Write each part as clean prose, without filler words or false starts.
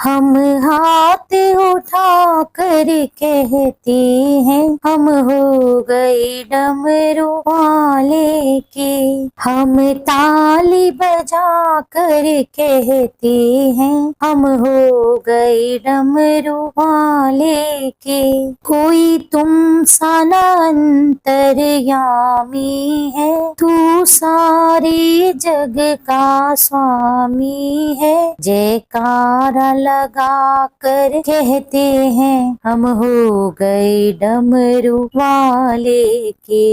हम हाथ उठा कर कहते हैं हम हो गए डमरू वाले के। हम ताली बजा कर कहते हैं हम हो गए डमरू वाले के। कोई तुम सा न अंतर्यामी है, तू सारे जग का स्वामी है। जयकारा लगा कर कहते हैं हम हो गए डमरू वाले के।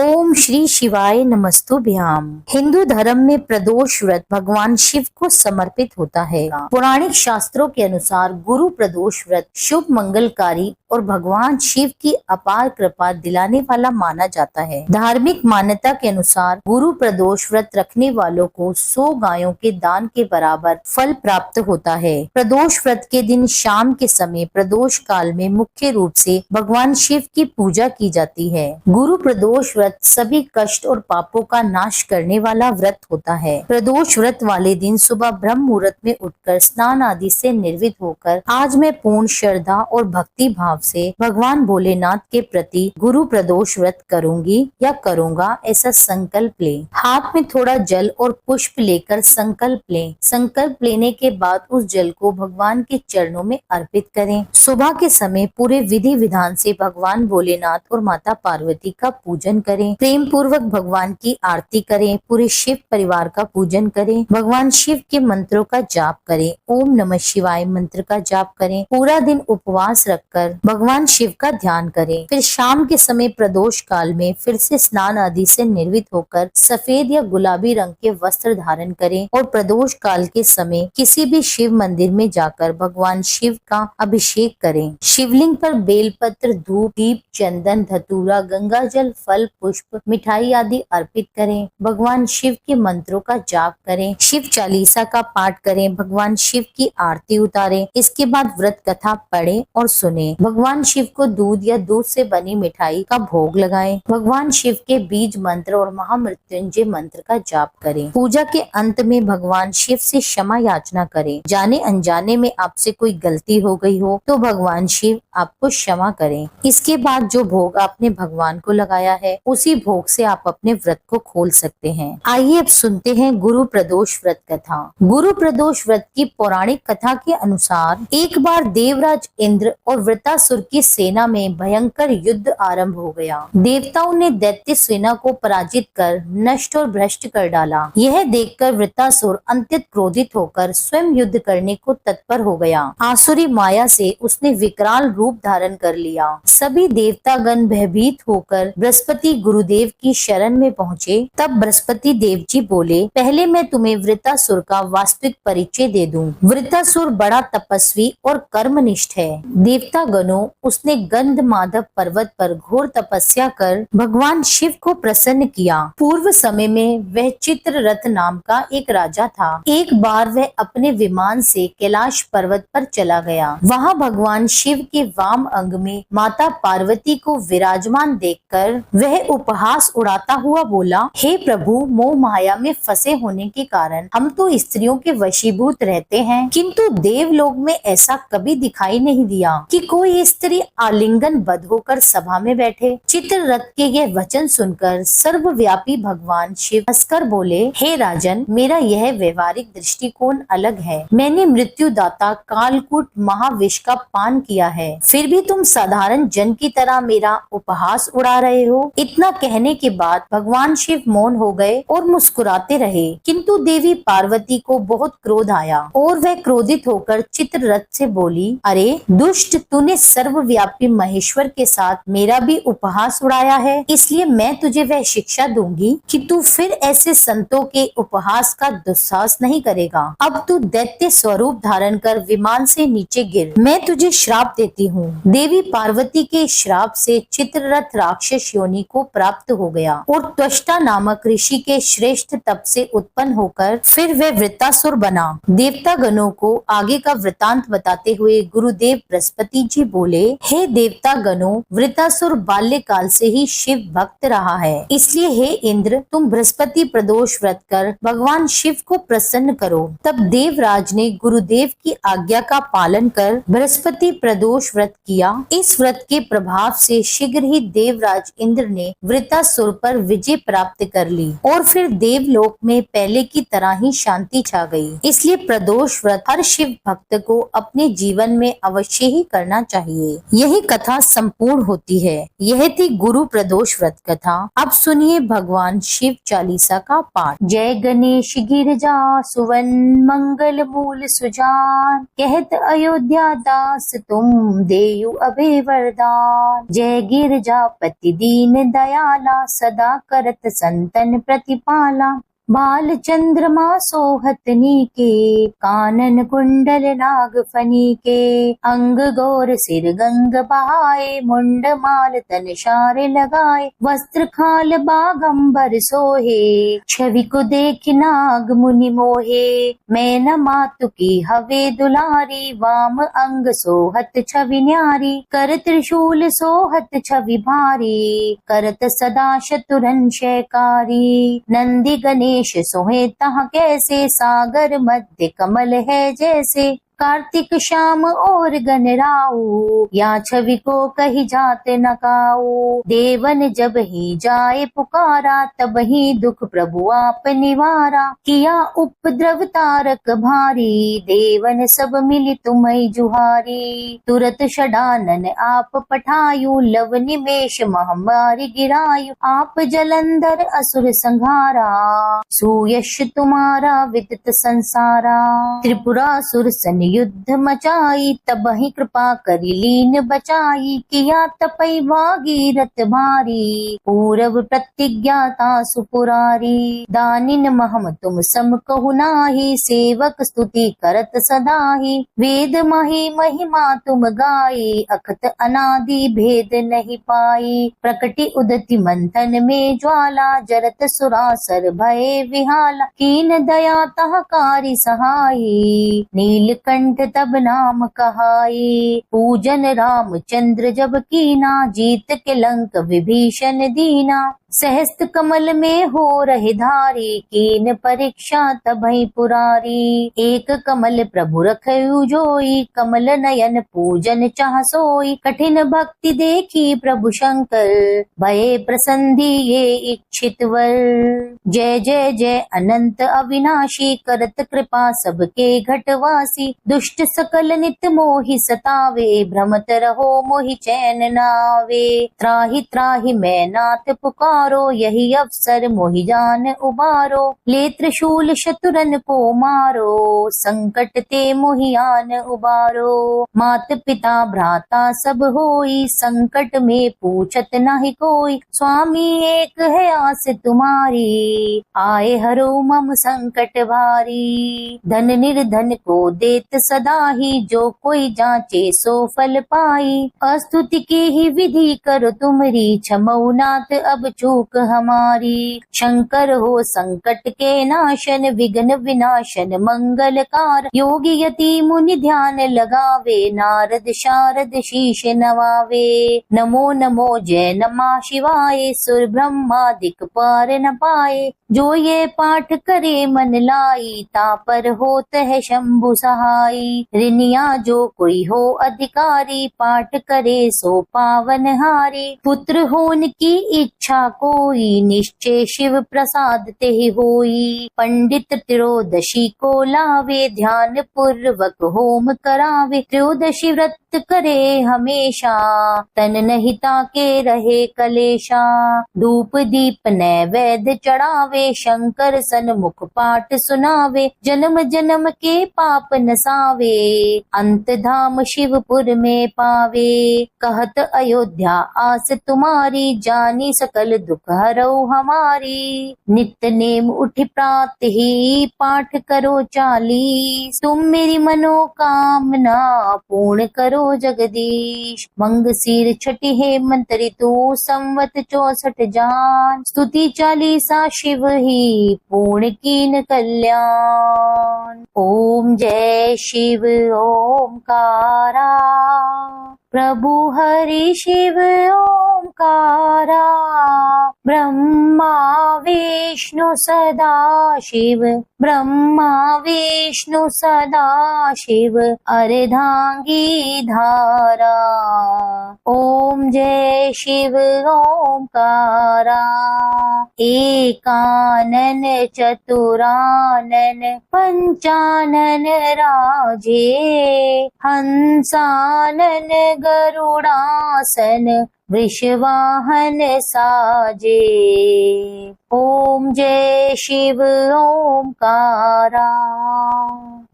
ओम श्री शिवाय नमस्तुभ्याम। हिंदू धर्म में प्रदोष व्रत भगवान शिव को समर्पित होता है। पौराणिक शास्त्रों के अनुसार गुरु प्रदोष व्रत शुभ, मंगलकारी और भगवान शिव की अपार कृपा दिलाने वाला माना जाता है। धार्मिक मान्यता के अनुसार गुरु प्रदोष व्रत रखने वालों को 100 गायों के दान के बराबर फल प्राप्त होता है। प्रदोष व्रत के दिन शाम के समय प्रदोष काल में मुख्य रूप से भगवान शिव की पूजा की जाती है। गुरु प्रदोष व्रत सभी कष्ट और पापों का नाश करने वाला व्रत होता है। प्रदोष व्रत वाले दिन सुबह ब्रह्म मुहूर्त में उठकर स्नान आदि से निर्वित होकर आज मैं पूर्ण श्रद्धा और भक्ति भाव से भगवान भोलेनाथ के प्रति गुरु प्रदोष व्रत करूंगी या करूंगा ऐसा संकल्प ले। हाथ में थोड़ा जल और पुष्प लेकर संकल्प लें। संकल्प लेने के बाद उस जल को भगवान के चरणों में अर्पित करें। सुबह के समय पूरे विधि विधान से भगवान भोलेनाथ और माता पार्वती का पूजन करें। प्रेम पूर्वक भगवान की आरती करें। पूरे शिव परिवार का पूजन करें। भगवान शिव के मंत्रों का जाप करें। ओम नमः शिवाय मंत्र का जाप करें। पूरा दिन उपवास रखकर भगवान शिव का ध्यान करें। फिर शाम के समय प्रदोष काल में फिर से स्नान आदि से निर्वित होकर सफेद या गुलाबी रंग के वस्त्र धारण करें और प्रदोष काल के समय किसी भी शिव मंदिर में जाकर भगवान शिव का अभिषेक करें। शिवलिंग पर बेलपत्र, धूप, दीप, चंदन, धतूरा, गंगा जल, फल, पुष्प, मिठाई आदि अर्पित करें। भगवान शिव के मंत्रों का जाप करें। शिव चालीसा का पाठ करें। भगवान शिव की आरती उतारें। इसके बाद व्रत कथा पढ़ें और सुने। भगवान शिव को दूध या दूध से बनी मिठाई का भोग लगाएं। भगवान शिव के बीज मंत्र और महामृत्युंजय मंत्र का जाप करें। पूजा के अंत में भगवान शिव से क्षमा याचना करें। जाने अनजाने में आपसे कोई गलती हो गई हो तो भगवान शिव आपको क्षमा करें। इसके बाद जो भोग आपने भगवान को लगाया है उसी भोग से आप अपने व्रत को खोल सकते हैं। आइए अब सुनते हैं गुरु प्रदोष व्रत कथा। गुरु प्रदोष व्रत की पौराणिक कथा के अनुसार एक बार देवराज इंद्र और वृतासुर की सेना में भयंकर युद्ध आरंभ हो गया। देवताओं ने दैत्य सेना को पराजित कर नष्ट और भ्रष्ट कर डाला। यह देखकर वृतासुर अत्यंत क्रोधित होकर स्वयं युद्ध करने को तत्पर हो गया। आसुरी माया से उसने विकराल रूप धारण कर लिया। सभी देवतागण भयभीत होकर बृहस्पति गुरुदेव की शरण में पहुँचे। तब बृहस्पति देव जी बोले, पहले मैं तुम्हें वृतासुर का वास्तविक परिचय दे दूं। वृतासुर बड़ा तपस्वी और कर्मनिष्ठ है। देवता गणों उसने गंध माधव पर्वत पर घोर तपस्या कर भगवान शिव को प्रसन्न किया। पूर्व समय में वह चित्ररथ नाम का एक राजा था। एक बार वह अपने विमान से कैलाश पर्वत पर चला गया। वहां भगवान शिव के वाम अंग में माता पार्वती को विराजमान देखकर वह उपहास उड़ाता हुआ बोला, हे प्रभु, मोह माया में फंसे होने के कारण हम तो स्त्रियों के वशीभूत रहते हैं, किंतु देवलोक में ऐसा कभी दिखाई नहीं दिया कि कोई स्त्री आलिंगन बद्ध होकर सभा में बैठे। चित्ररथ के यह वचन सुनकर सर्वव्यापी भगवान शिव हंसकर बोले, हे राजन, मेरा यह व्यवहारिक दृष्टिकोण अलग है। मैंने मृत्युदाता कालकूट महाविष का पान किया है, फिर भी तुम साधारण जन की तरह मेरा उपहास उड़ा रहे हो। इतना कहने के बाद भगवान शिव मौन हो गए और मुस्कुराते रहे। किंतु देवी पार्वती को बहुत क्रोध आया और वह क्रोधित होकर चित्ररथ से बोली, अरे दुष्ट, तूने सर्वव्यापी महेश्वर के साथ मेरा भी उपहास उड़ाया है, इसलिए मैं तुझे वह शिक्षा दूंगी कि तू फिर ऐसे संतों के उपहास का दुस्साहस नहीं करेगा। अब तू दैत्य स्वरूप धारण कर विमान से नीचे गिर। मैं तुझे श्राप देती हूँ। देवी पार्वती के श्राप से चित्ररथ राक्षस योनि को प्राप्त हो गया और त्वष्टा नामक ऋषि के श्रेष्ठ तप से उत्पन्न होकर फिर वह वृतासुर बना। देवता गणों को आगे का वृतांत बताते हुए गुरुदेव बृहस्पति जी बोले, हे देवता गणों, वृतासुर बाल्यकाल से ही शिव भक्त रहा है, इसलिए हे इंद्र, तुम बृहस्पति प्रदोष व्रत कर भगवान शिव को प्रसन्न करो। तब देवराज ने गुरुदेव की आज्ञा का पालन कर बृहस्पति प्रदोष व्रत किया। इस व्रत के प्रभाव से शीघ्र ही देवराज इंद्र ने वृत्तासुर पर विजय प्राप्त कर ली और फिर देवलोक में पहले की तरह ही शांति छा गई। इसलिए प्रदोष व्रत हर शिव भक्त को अपने जीवन में अवश्य ही करना चाहिए। यही कथा संपूर्ण होती है। यह थी गुरु प्रदोष व्रत कथा। अब सुनिए भगवान शिव चालीसा का पाठ। जय गणेश गिरजा सुवन मंगल मूल सुजान, कहत अयोध्या दास तुम देयु अभय वरदान। जय गिरजापति दीन दयाला, सदा करत संतन प्रतिपाला। बाल चंद्रमा सोहतनी के, कानन कुंडल नाग फनी के। अंग गौर सिर गंग बहाए, मुंड माल तन शार लगाए। वस्त्र खाल बागंबर सोहे, छवि को देख नाग मुनि मोहे। मैना मातु की हवे दुलारी, वाम अंग सोहत छवि न्यारी। कर त्रिशूल सोहत छवि भारी, करत सदा शतुरन शयकारी। नंदी गणेश सोहे तहाँ कैसे, सागर मध्य कमल है जैसे। कार्तिक श्याम और गणराऊ, या छवि को कही जात न काऊ। देवन जब ही जाए पुकारा, तब ही दुख प्रभु आप निवारा। किया उपद्रव तारक भारी, देवन सब मिली तुम्हें जुहारी। तुरत षडानन आप पठायु, लव निमेष महामारी गिरायु। आप जलंधर असुर संहारा, सुयश तुम्हारा विदित संसारा। त्रिपुरासुर सन युद्ध मचाई, तब ही कृपा करी लीन बचाई। किया तपई भागीरथ भारी, पूरव प्रतिज्ञाता सुपुरारी। दानिन महम तुम सम कहु नाही, सेवक स्तुति करत सदाही। वेद मही महिमा तुम गाई, अखत अनादि भेद नहीं पाई। प्रकटि उदति मंथन में ज्वाला, जरत सुरासर भय विहाला। कीन दया तह कारी सहाई, नीलकंठ तब नाम कहाई। पूजन रामचंद्र जब कीना, जीत के लंक विभीषण दीना। सहस्त्र कमल में हो रहे धारी, कीन परीक्षा तबहि पुरारी। एक कमल प्रभु रखयु जोई, कमल नयन पूजन चाह सोई। कठिन भक्ति देखी प्रभु शंकर, भये प्रसन्धि ये इच्छित वर। जय जय जय अनंत अविनाशी, करत कृपा सबके घटवासी। दुष्ट सकल नित मोहि सतावे, भ्रमत रहो मोहि चैन नावे। त्राहि त्राहि मैं नाथ पुकारो, यही अवसर मोहि जान उबारो। ले त्रिशूल शतुरन को मारो, संकट ते मोहि आन उबारो। मात पिता भ्राता सब होई, संकट में पूछत नहीं कोई। स्वामी एक है आस तुम्हारी, आए हरो मम संकट भारी। धन निर्धन को देत सदा ही, जो कोई जांचे सो फल पाई। अस्तुति की ही विधि करो तुमरी, क्षमौ नाथ अब चूक हमारी। शंकर हो संकट के नाशन, विघ्न विनाशन मंगलकार। योगी यति मुनि ध्यान लगावे, नारद शारद शीश नवावे। नमो नमो जय नमः शिवाय, सुर ब्रह्मादिक पार न पाए। जो ये पाठ करे मन लाई, तापर होत है शंभु सहाई। ऋनिया जो कोई हो अधिकारी, पाठ करे सो पावन हारी। पुत्र होन की इच्छा कोई, निश्चय शिव प्रसाद ते होई। पंडित त्रयोदशी को लावे, ध्यान पूर्वक होम करावे। त्रयोदशी व्रत करे हमेशा, तन नहीं ताके रहे कलेशा। धूप दीप नैवेद्य चढ़ावे, शंकर सन्मुख पाठ सुनावे। जन्म जन्म के पाप नसावे, अंत धाम शिवपुर में पावे। कहत अयोध्या आस तुम्हारी, जानी सकल दुख हरौ हमारी। नित्य नेम उठि प्रात ही, पाठ करो 40। तुम मेरी मनोकामना पूर्ण करो जगदीश। मंगशीर छठी हेमंत ऋतु, संवत 64 जान। स्तुति चालीसा शिव ही, पूर्ण कीन कल्याण। ओम जय शिव ओमकारा, प्रभु हरि शिव ओमकारा। ब्रह्मा विष्णु सदाशिव, ब्रह्मा विष्णु सदाशिव अर्धांगी धारा। ओम जय शिव ओंकारा। एकानन चतुरानन पंचानन राजे, हंसानन गरुड़ासन वृषवाहन साजे। ओम जय शिव ओंकारा।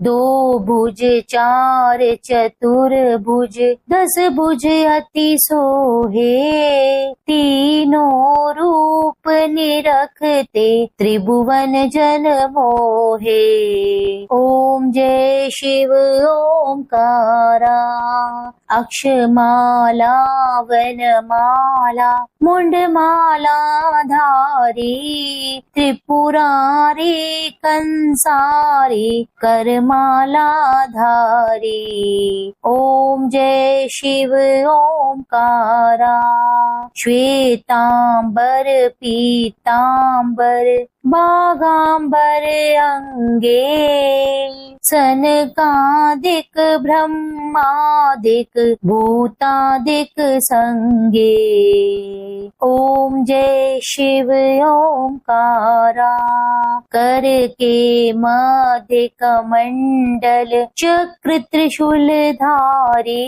दो भुज चार चतुर्भुज, 10 भुज अति सोहे, तीनों रूप निरखते त्रिभुवन जन मोहे। ओम जय शिव ओंकारा। अक्षमाला वनमाला मुंडमाला धारी, त्रिपुरारी कंसारी करमाला धारी। ओम जय शिव ओंकारा। श्वेतांबर पीतांबर बागांबर अंगे, सनकादिक ब्रह्मादिक भूतादिक संगे। ओम जय शिव ओंकारा। कर के मध्य कमंडल चक्र त्रिशूल धारी,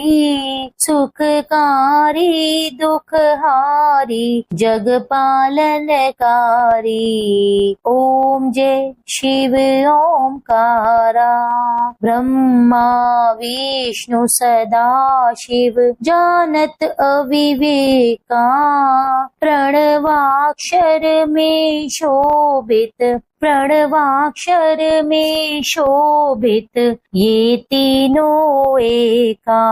सुखकारी दुखहारी जग पालनकारी। ओम जय शिव ओंकारा। ब्रह्मा विष्णु सदाशिव जानत अविवेका, प्रणवाक्षर में शोभित, प्रणवाक्षर में शोभित ये तीनों एका।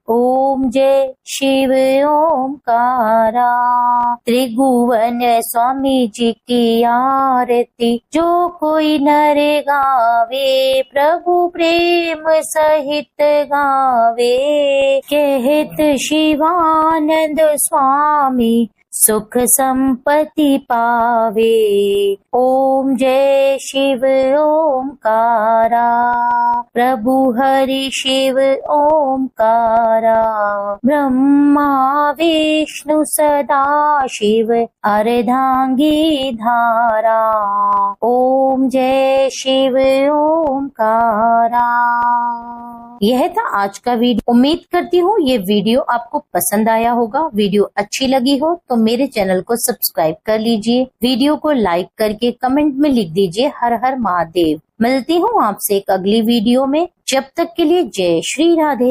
ओम जय शिव ओंकारा। त्रिभुवन स्वामी जी की आरती जो कोई नर गावे, प्रभु प्रेम सहित गावे। कहत शिवानंद स्वामी सुख संपत्ति पावे। ओम जय शिव ओंकारा। प्रभु हरि शिव ओंकारा। ब्रह्मा विष्णु सदाशिव अर्धांगी धारा। ओम जय शिव ओंकारा। यह था आज का वीडियो। उम्मीद करती हूँ ये वीडियो आपको पसंद आया होगा। वीडियो अच्छी लगी हो तो मेरे चैनल को सब्सक्राइब कर लीजिए। वीडियो को लाइक करके कमेंट में लिख दीजिए हर हर महादेव। मिलती हूँ आपसे एक अगली वीडियो में। जब तक के लिए जय श्री राधे।